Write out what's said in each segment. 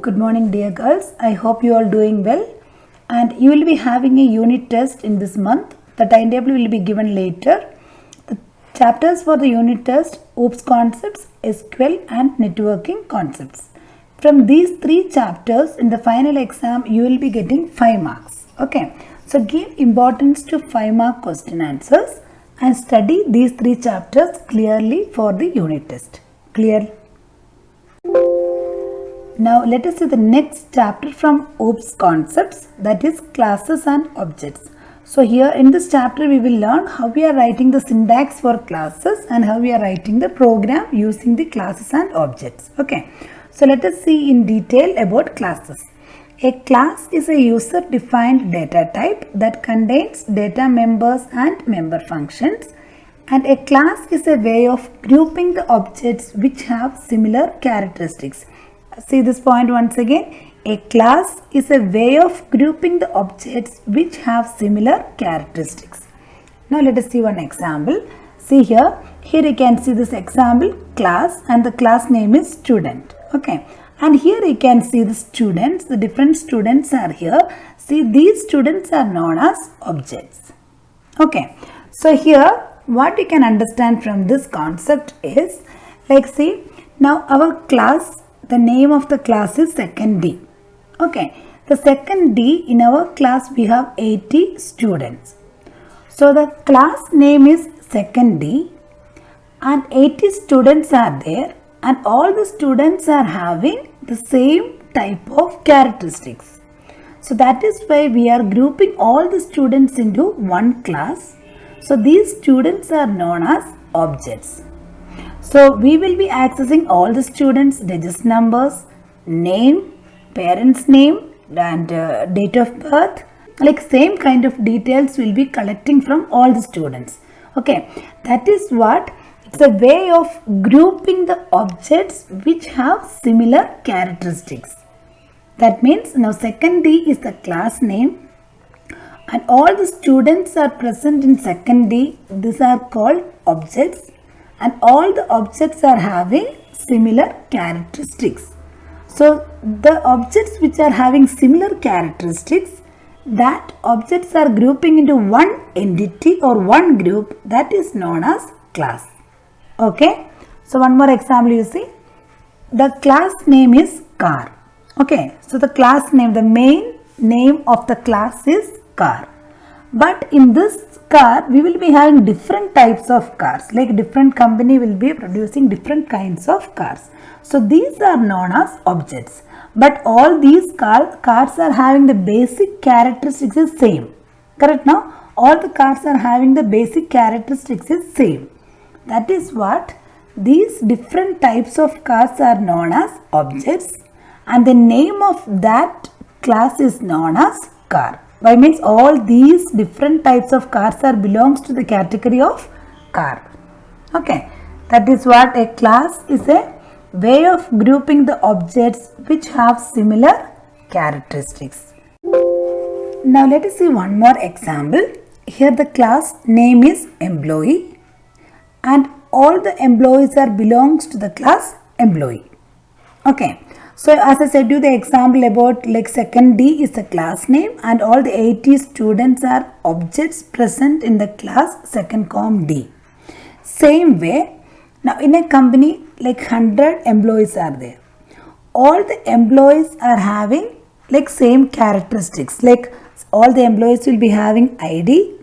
Good morning, dear girls. I hope you are doing well. And you will be having a unit test in this month. The timetable will be given later. The chapters for the unit test: OOPS concepts, SQL, and networking concepts. From these three chapters, in the final exam, you will be getting 5 marks. Okay. So give importance to 5-mark question answers and study these three chapters clearly for the unit test. Clear? Now let us see the next chapter from OOPS concepts, that is classes and objects. So here in this chapter we will learn how we are writing the syntax for classes and how we are writing the program using the classes and objects. Okay. So let us see in detail about classes. A class is a user defined data type that contains data members and member functions, and a class is a way of grouping the objects which have similar characteristics. See this point once again. A class is a way of grouping the objects which have similar characteristics. Now let us see one example. See here you can see this example class, and the class name is student. Okay. And here you can see the students, the different students are here. See, these students are known as objects. Okay. So here what you can understand from this concept is, like see, now our class, the name of the class is second D. Okay. The second D, in our class we have 80 students. So the class name is second D and 80 students are there, and all the students are having the same type of characteristics. So that is why we are grouping all the students into one class. So these students are known as objects. So we will be accessing all the students' register numbers, name, parents' name, and date of birth. Like same kind of details will be collecting from all the students. Okay, that is what it's a way of grouping the objects which have similar characteristics. That means now second D is the class name, and all the students are present in second D. These are called objects, and all the objects are having similar characteristics. So the objects which are having similar characteristics, that objects are grouping into one entity or one group, that is known as class. Okay. So one more example you see. The class name is car. Okay. So the class name, the main name of the class is car. But in this car, we will be having different types of cars. Like different company will be producing different kinds of cars. So these are known as objects. But all these cars are having the basic characteristics is same. Correct now? All the cars are having the basic characteristics is same. That is what these different types of cars are known as objects, and the name of that class is known as car. Why means all these different types of cars are belongs to the category of car. Okay, that is what a class is, a way of grouping the objects which have similar characteristics. Now let us see one more example. Here the class name is employee, and all the employees are belongs to the class employee. Okay. So as I said you the example about like second D is the class name, and all the 80 students are objects present in the class second com D. Same way, now in a company like 100 employees are there. All the employees are having like same characteristics. Like all the employees will be having ID,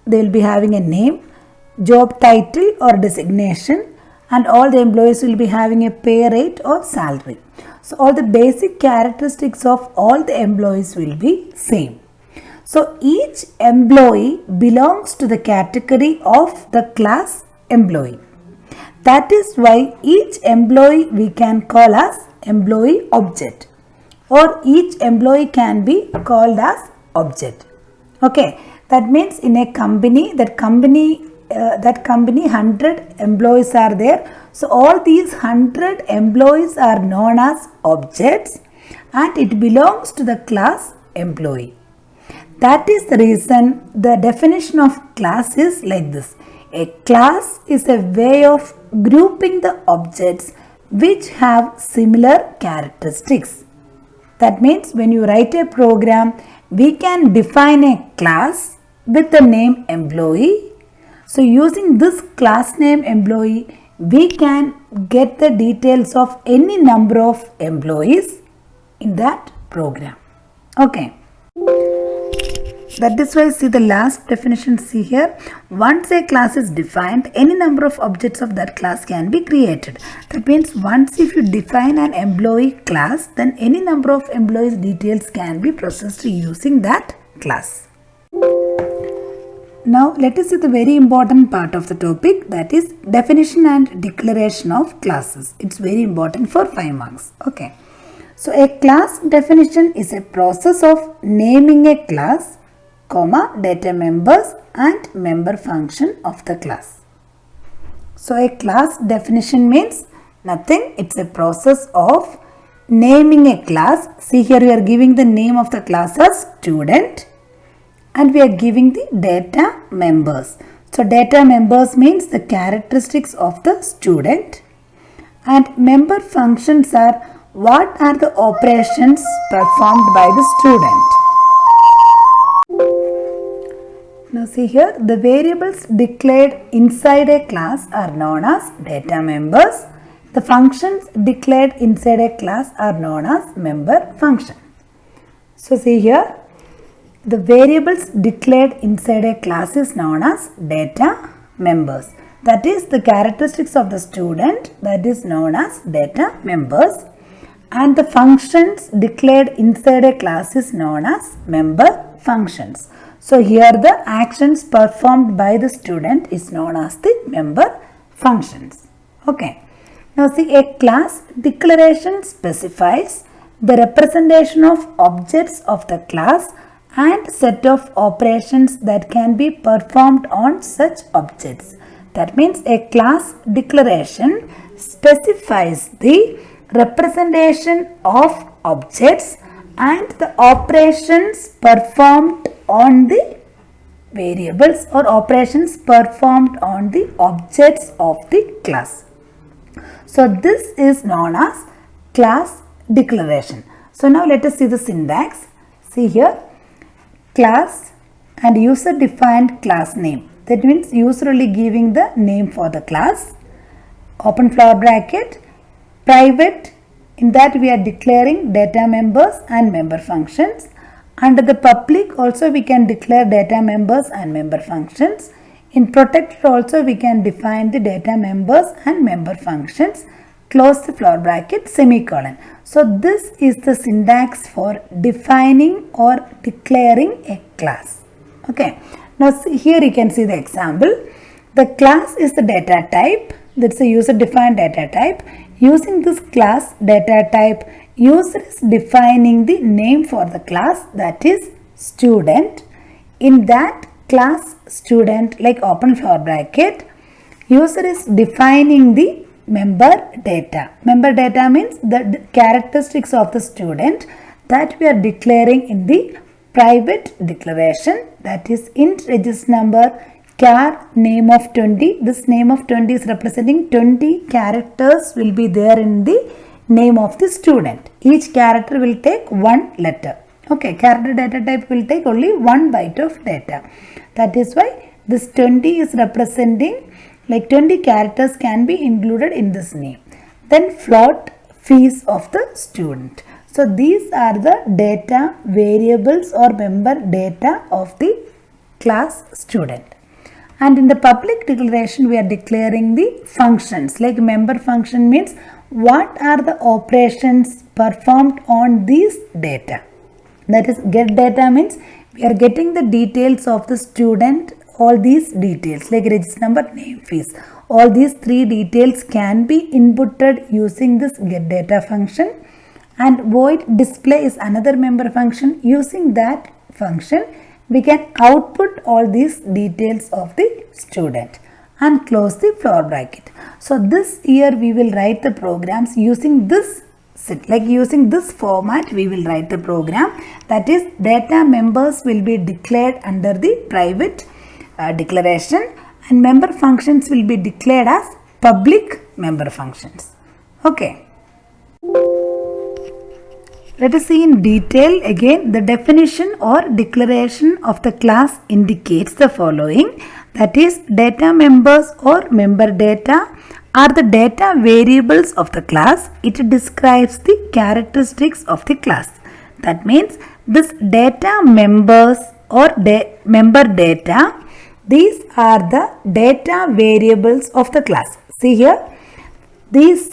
they will be having a name, job title or designation, and all the employees will be having a pay rate or salary. So all the basic characteristics of all the employees will be same. So each employee belongs to the category of the class employee. That is why each employee we can call as employee object, or each employee can be called as object. Okay, that means in a company, that company 100 employees are there. So all these 100 employees are known as objects, and it belongs to the class employee. That is the reason the definition of class is like this. A class is a way of grouping the objects which have similar characteristics. That means when you write a program, we can define a class with the name employee. So using this class name employee, we can get the details of any number of employees in that program. Okay. That is why see the last definition, see here. Once a class is defined, any number of objects of that class can be created. That means once if you define an employee class, then any number of employees details can be processed using that class. Now let us see the very important part of the topic, that is definition and declaration of classes. It's very important for 5 marks. Okay. So a class definition is a process of naming a class, comma, data members and member function of the class. So a class definition means nothing. It's a process of naming a class. See here we are giving the name of the class as student and we are giving the data members. So data members means the characteristics of the student, and member functions are what are the operations performed by the student. Now see here, the variables declared inside a class are known as data members. The functions declared inside a class are known as member function. So see here, the variables declared inside a class is known as data members. That is the characteristics of the student, that is known as data members. And the functions declared inside a class is known as member functions. So here the actions performed by the student is known as the member functions. Okay. Now see, a class declaration specifies the representation of objects of the class and set of operations that can be performed on such objects. That means a class declaration specifies the representation of objects and the operations performed on the variables or operations performed on the objects of the class. So this is known as class declaration. So now let us see the syntax. See here, class and user defined class name. That means user only giving the name for the class. Open flower bracket, private, in that we are declaring data members and member functions. Under the public also we can declare data members and member functions. In protected also we can define the data members and member functions. Close the flower bracket, semicolon. So this is the syntax for defining or declaring a class. Okay. Now see, here you can see the example. The class is the data type. That's a user defined data type. Using this class data type, user is defining the name for the class, that is student. In that class student, like open flower bracket, user is defining the member data. Member data means the characteristics of the student that we are declaring in the private declaration, that is int register number char name of 20. This name of 20 is representing 20 characters will be there in the name of the student. Each character will take one letter. Okay, character data type will take only 1 byte of data. That is why this 20 is representing, like 20 characters can be included in this name. Then float fees of the student. So these are the data variables or member data of the class student. And in the public declaration we are declaring the functions, like member function means what are the operations performed on these data. That is get data means we are getting the details of the student, all these details like register number, name, fees. All these 3 details can be inputted using this get data function, and void display is another member function. Using that function we can output all these details of the student and close the flower bracket. So this year we will write the programs using this like using this format. We will write the program, that is data members will be declared under the private declaration and member functions will be declared as public member functions. Okay. Let us see in detail again. The definition or declaration of the class indicates the following. That is, data members or member data are the data variables of the class. It describes the characteristics of the class. That means this data members or member data, these are the data variables of the class. See here, these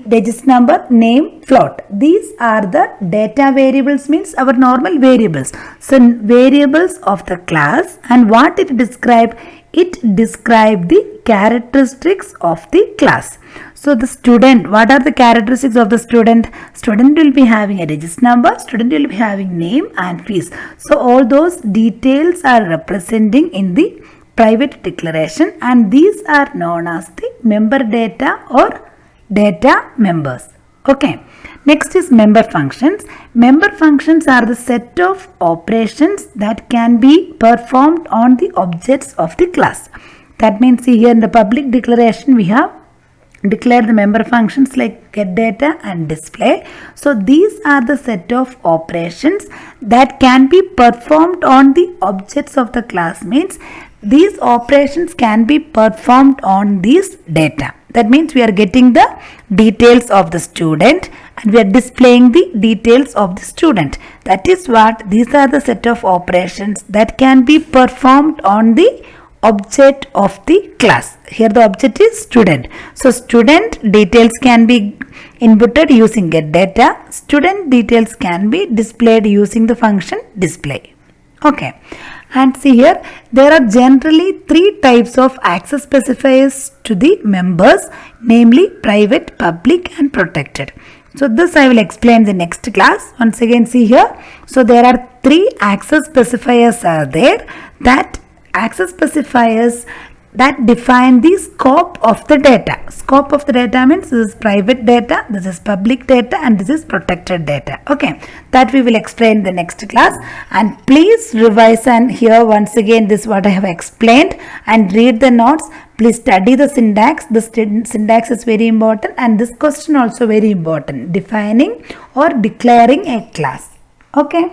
digits number, name, float. These are the data variables, means our normal variables. So variables of the class, and what it describe? It describe the characteristics of the class. So the student, what are the characteristics of the student? Student will be having a register number, student will be having name and fees. So all those details are representing in the private declaration, and these are known as the member data or data members. Okay. Next is member functions. Member functions are the set of operations that can be performed on the objects of the class. That means, see here in the public declaration we have declared the member functions like get data and display. So these are the set of operations that can be performed on the objects of the class, means these operations can be performed on these data. That means we are getting the details of the student and we are displaying the details of the student. That is what these are the set of operations that can be performed on the object of the class. Here the object is student. So student details can be inputted using get data. Student details can be displayed using the function display. Okay. And see here, there are generally three types of access specifiers to the members, namely private, public and protected. So this I will explain the next class. Once again, see here. So there are three access specifiers are there. That access specifiers that define the scope of the data. Scope of the data means this is private data, this is public data and this is protected data. Okay, that we will explain in the next class, and please revise and hear once again this what I have explained and read the notes. Please study the syntax. The syntax is very important and this question also very important. Defining or declaring a class. Okay.